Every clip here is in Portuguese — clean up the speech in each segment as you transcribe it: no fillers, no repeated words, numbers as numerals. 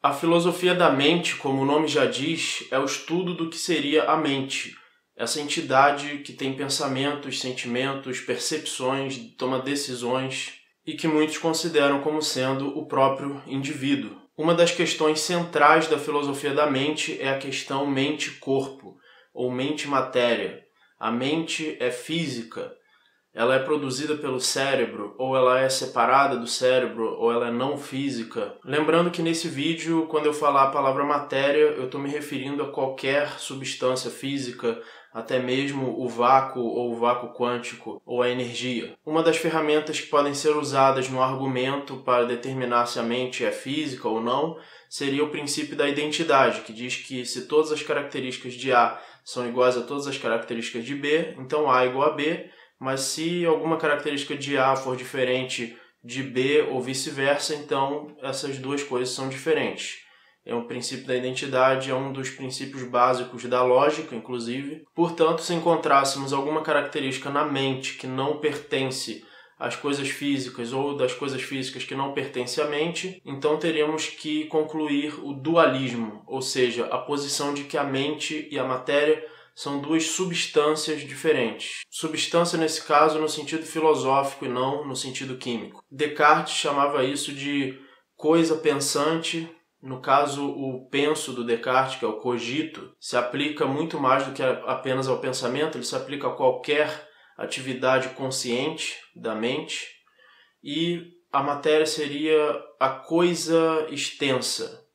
A filosofia da mente, como o nome já diz, é o estudo do que seria a mente, essa entidade que tem pensamentos, sentimentos, percepções, toma decisões e que muitos consideram como sendo o próprio indivíduo. Uma das questões centrais da filosofia da mente é a questão mente-corpo, ou mente-matéria. A mente é física, ela é produzida pelo cérebro, ou ela é separada do cérebro, ou ela é não física. Lembrando que nesse vídeo, quando eu falar a palavra matéria, eu estou me referindo a qualquer substância física, até mesmo o vácuo ou o vácuo quântico, ou a energia. Uma das ferramentas que podem ser usadas no argumento para determinar se a mente é física ou não, seria o princípio da identidade, que diz que se todas as características de A são iguais a todas as características de B, então A é igual a B, mas se alguma característica de A for diferente de B ou vice-versa, então essas duas coisas são diferentes. É um princípio da identidade, é um dos princípios básicos da lógica, inclusive. Portanto, se encontrássemos alguma característica na mente que não pertence às coisas físicas ou das coisas físicas que não pertencem à mente, então teríamos que concluir o dualismo, ou seja, a posição de que a mente e a matéria são duas substâncias diferentes. Substância, nesse caso, no sentido filosófico e não no sentido químico. Descartes chamava isso de coisa pensante. No caso, o penso do Descartes, que é o cogito, se aplica muito mais do que apenas ao pensamento, ele se aplica a qualquer atividade consciente da mente. E a matéria seria a coisa extensa,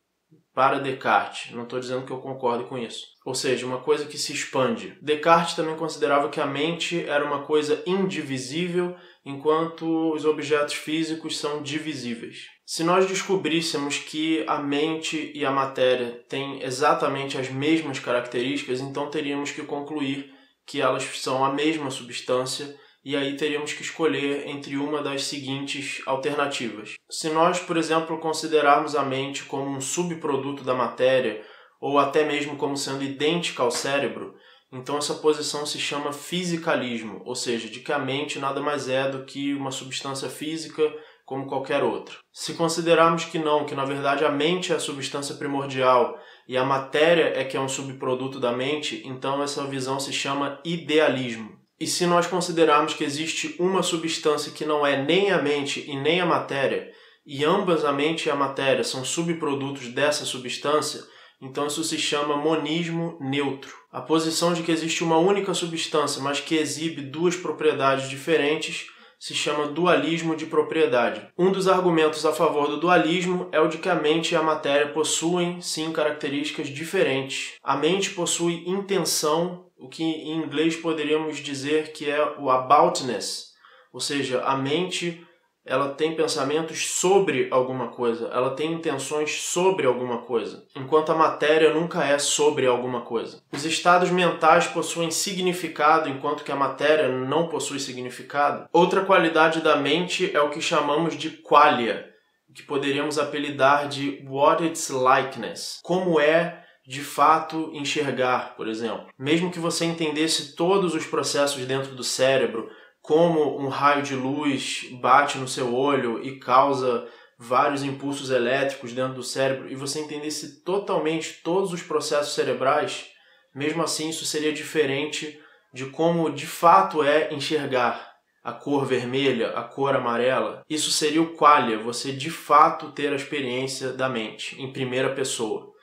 para Descartes. Não estou dizendo que eu concordo com isso. Ou seja, uma coisa que se expande. Descartes também considerava que a mente era uma coisa indivisível, enquanto os objetos físicos são divisíveis. Se nós descobríssemos que a mente e a matéria têm exatamente as mesmas características, então teríamos que concluir que elas são a mesma substância, e aí teríamos que escolher entre uma das seguintes alternativas. Se nós, por exemplo, considerarmos a mente como um subproduto da matéria, ou até mesmo como sendo idêntica ao cérebro, então essa posição se chama fisicalismo, ou seja, de que a mente nada mais é do que uma substância física como qualquer outra. Se considerarmos que não, que na verdade a mente é a substância primordial e a matéria é que é um subproduto da mente, então essa visão se chama idealismo. E se nós considerarmos que existe uma substância que não é nem a mente e nem a matéria, e ambas a mente e a matéria são subprodutos dessa substância, então isso se chama monismo neutro. A posição de que existe uma única substância, mas que exibe duas propriedades diferentes, se chama dualismo de propriedade. Um dos argumentos a favor do dualismo é o de que a mente e a matéria possuem, sim, características diferentes. A mente possui intenção, o que em inglês poderíamos dizer que é o aboutness, ou seja, a mente ela tem pensamentos sobre alguma coisa, ela tem intenções sobre alguma coisa, enquanto a matéria nunca é sobre alguma coisa. Os estados mentais possuem significado, enquanto que a matéria não possui significado. Outra qualidade da mente é o que chamamos de qualia, que poderíamos apelidar de what its likeness, como é de fato enxergar, por exemplo. Mesmo que você entendesse todos os processos dentro do cérebro, como um raio de luz bate no seu olho e causa vários impulsos elétricos dentro do cérebro, e você entendesse totalmente todos os processos cerebrais, mesmo assim isso seria diferente de como de fato é enxergar a cor vermelha, a cor amarela. Isso seria o qualia, você de fato ter a experiência da mente em primeira pessoa.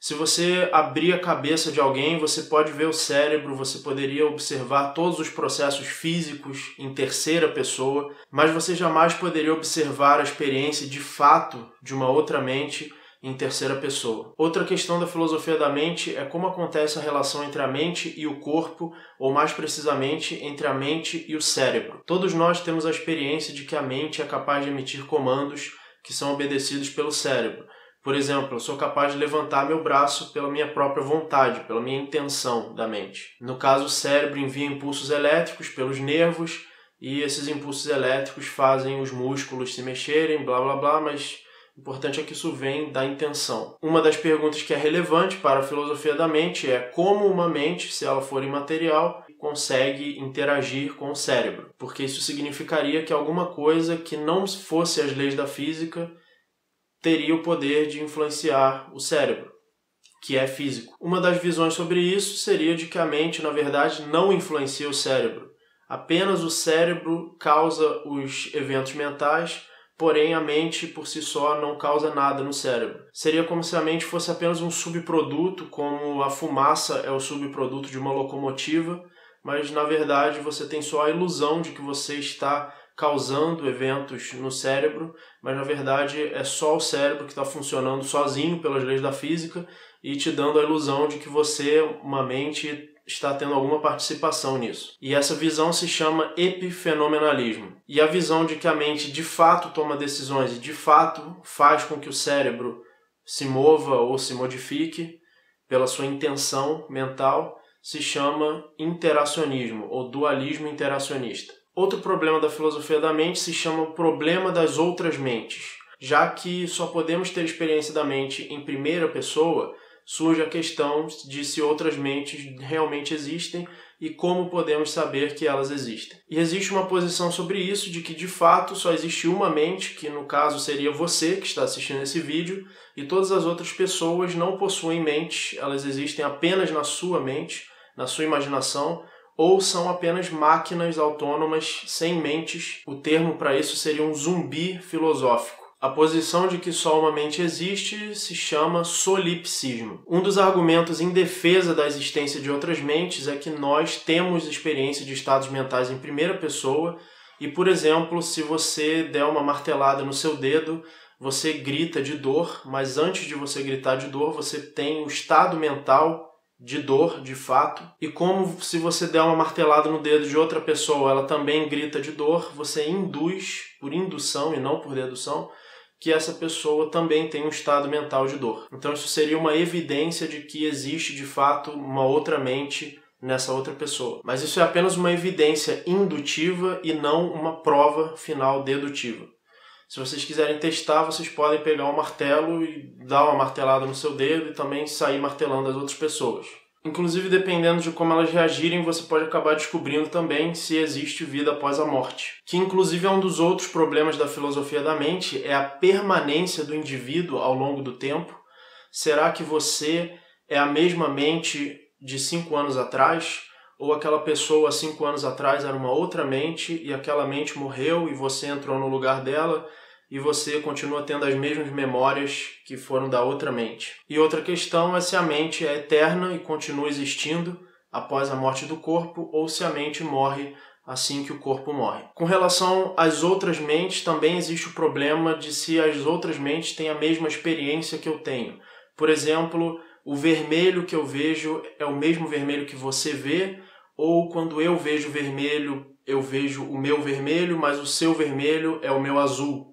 Se você abrir a cabeça de alguém, você pode ver o cérebro, você poderia observar todos os processos físicos em terceira pessoa, mas você jamais poderia observar a experiência de fato de uma outra mente em terceira pessoa. Outra questão da filosofia da mente é como acontece a relação entre a mente e o corpo, ou mais precisamente, entre a mente e o cérebro. Todos nós temos a experiência de que a mente é capaz de emitir comandos que são obedecidos pelo cérebro. Por exemplo, eu sou capaz de levantar meu braço pela minha própria vontade, pela minha intenção da mente. No caso, o cérebro envia impulsos elétricos pelos nervos e esses impulsos elétricos fazem os músculos se mexerem, blá blá blá, mas o importante é que isso vem da intenção. Uma das perguntas que é relevante para a filosofia da mente é como uma mente, se ela for imaterial, consegue interagir com o cérebro. Porque isso significaria que alguma coisa que não fosse as leis da física teria o poder de influenciar o cérebro, que é físico. Uma das visões sobre isso seria de que a mente, na verdade, não influencia o cérebro. Apenas o cérebro causa os eventos mentais, porém a mente por si só não causa nada no cérebro. Seria como se a mente fosse apenas um subproduto, como a fumaça é o subproduto de uma locomotiva, mas na verdade você tem só a ilusão de que você está causando eventos no cérebro, mas na verdade é só o cérebro que está funcionando sozinho pelas leis da física e te dando a ilusão de que você, uma mente, está tendo alguma participação nisso. E essa visão se chama epifenomenalismo. E a visão de que a mente de fato toma decisões e de fato faz com que o cérebro se mova ou se modifique pela sua intenção mental se chama interacionismo ou dualismo interacionista. Outro problema da filosofia da mente se chama o problema das outras mentes. Já que só podemos ter experiência da mente em primeira pessoa, surge a questão de se outras mentes realmente existem e como podemos saber que elas existem. E existe uma posição sobre isso de que de fato só existe uma mente, que no caso seria você que está assistindo esse vídeo, e todas as outras pessoas não possuem mente, elas existem apenas na sua mente, na sua imaginação, ou são apenas máquinas autônomas sem mentes. O termo para isso seria um zumbi filosófico. A posição de que só uma mente existe se chama solipsismo. Um dos argumentos em defesa da existência de outras mentes é que nós temos experiência de estados mentais em primeira pessoa e, por exemplo, se você der uma martelada no seu dedo, você grita de dor, mas antes de você gritar de dor, você tem o estado mental de dor, de fato, e como se você der uma martelada no dedo de outra pessoa, ela também grita de dor, você induz, por indução e não por dedução, que essa pessoa também tem um estado mental de dor. Então isso seria uma evidência de que existe, de fato, uma outra mente nessa outra pessoa. Mas isso é apenas uma evidência indutiva e não uma prova final dedutiva. Se vocês quiserem testar, vocês podem pegar um martelo e dar uma martelada no seu dedo e também sair martelando as outras pessoas. Inclusive, dependendo de como elas reagirem, você pode acabar descobrindo também se existe vida após a morte. Que inclusive é um dos outros problemas da filosofia da mente, é a permanência do indivíduo ao longo do tempo. Será que você é a mesma mente de 5 anos atrás? Ou aquela pessoa há 5 anos atrás era uma outra mente e aquela mente morreu e você entrou no lugar dela e você continua tendo as mesmas memórias que foram da outra mente. E outra questão é se a mente é eterna e continua existindo após a morte do corpo ou se a mente morre assim que o corpo morre. Com relação às outras mentes, também existe o problema de se as outras mentes têm a mesma experiência que eu tenho. Por exemplo, o vermelho que eu vejo é o mesmo vermelho que você vê, ou quando eu vejo vermelho, eu vejo o meu vermelho, mas o seu vermelho é o meu azul.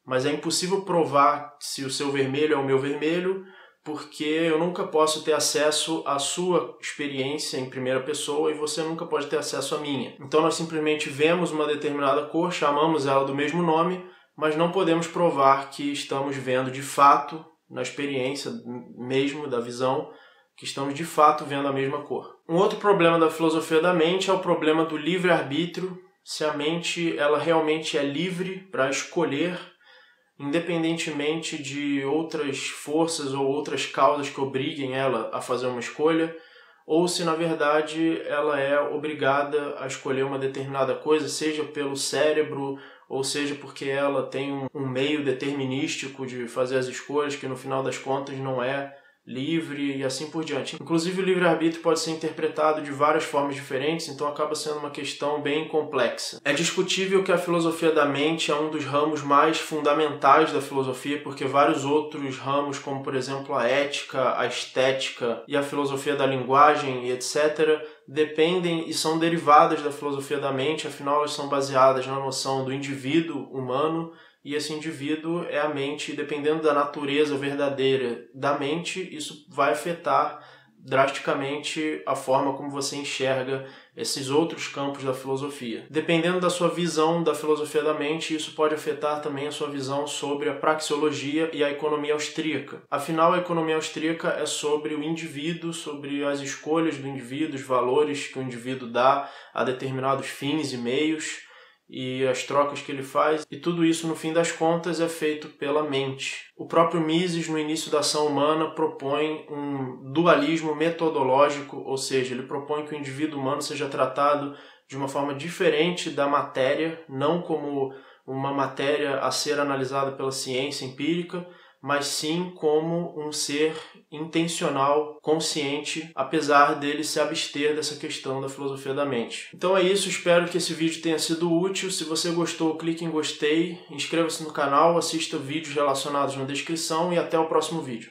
Mas é impossível provar se o seu vermelho é o meu vermelho, porque eu nunca posso ter acesso à sua experiência em primeira pessoa e você nunca pode ter acesso à minha. Então nós simplesmente vemos uma determinada cor, chamamos ela do mesmo nome, mas não podemos provar que estamos vendo de fato, na experiência mesmo da visão, que estamos de fato vendo a mesma cor. Um outro problema da filosofia da mente é o problema do livre-arbítrio, se a mente ela realmente é livre para escolher, independentemente de outras forças ou outras causas que obriguem ela a fazer uma escolha, ou se na verdade ela é obrigada a escolher uma determinada coisa, seja pelo cérebro, ou seja porque ela tem um meio determinístico de fazer as escolhas que no final das contas não é livre e assim por diante. Inclusive o livre-arbítrio pode ser interpretado de várias formas diferentes, então acaba sendo uma questão bem complexa. É discutível que a filosofia da mente é um dos ramos mais fundamentais da filosofia, porque vários outros ramos, como por exemplo a ética, a estética e a filosofia da linguagem e etc., dependem e são derivadas da filosofia da mente, afinal elas são baseadas na noção do indivíduo humano, e esse indivíduo é a mente, e dependendo da natureza verdadeira da mente, isso vai afetar drasticamente a forma como você enxerga esses outros campos da filosofia. Dependendo da sua visão da filosofia da mente, isso pode afetar também a sua visão sobre a praxeologia e a economia austríaca. Afinal, a economia austríaca é sobre o indivíduo, sobre as escolhas do indivíduo, os valores que o indivíduo dá a determinados fins e meios, e as trocas que ele faz, e tudo isso, no fim das contas, é feito pela mente. O próprio Mises, no início da ação humana, propõe um dualismo metodológico, ou seja, ele propõe que o indivíduo humano seja tratado de uma forma diferente da matéria, não como uma matéria a ser analisada pela ciência empírica, mas sim como um ser intencional, consciente, apesar dele se abster dessa questão da filosofia da mente. Então é isso, espero que esse vídeo tenha sido útil. Se você gostou, clique em gostei, inscreva-se no canal, assista vídeos relacionados na descrição e até o próximo vídeo.